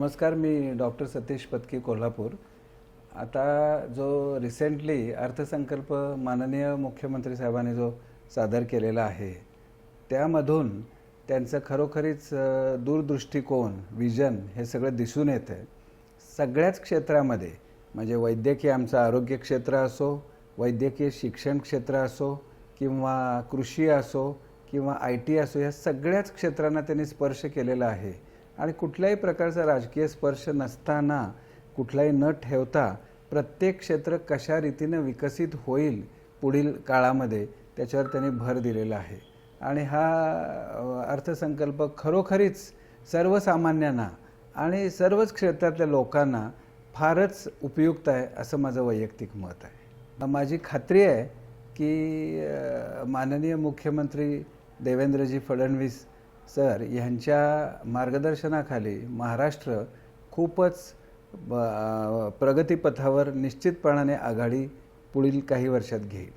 नमस्कार, मी डॉक्टर सतीश पत्की, कोल्हापूर। आता जो रिसेंटली अर्थसंकल्प माननीय मुख्यमंत्री साहेबांनी जो सादर केलेला आहे, त्यामधून त्यांचं खरोखरीच दूरदृष्टिकोन, विजन हे सगळं दिसून येतं सगळ्याच क्षेत्रामध्ये। म्हणजे वैद्यकीय आमचं आरोग्य क्षेत्र असो, वैद्यकीय शिक्षण क्षेत्र असो, किंवा कृषी असो, किंवा IT असो, या सगळ्याच क्षेत्रांना त्यांनी स्पर्श केलेला आहे। आणि कुठल्याही प्रकारचा राजकीय स्पर्श नसताना, कुठलाही न ठेवता, प्रत्येक क्षेत्र कशा रीतीने विकसित होईल पुढील काळामध्ये त्याच्यावर त्यांनी भर दिलेला आहे। आणि हा अर्थसंकल्प खरोखरीच सर्वसामान्यांना आणि सर्वच क्षेत्रातल्या लोकांना फारच उपयुक्त आहे असं माझं वैयक्तिक मत आहे। माझी खात्री आहे की माननीय मुख्यमंत्री देवेंद्रजी फडणवीस सर यांच्या मार्गदर्शनाखाली महाराष्ट्र खूपच प्रगतीपथावर निश्चितपणाने आघाडी पुढील काही वर्षात घेईल।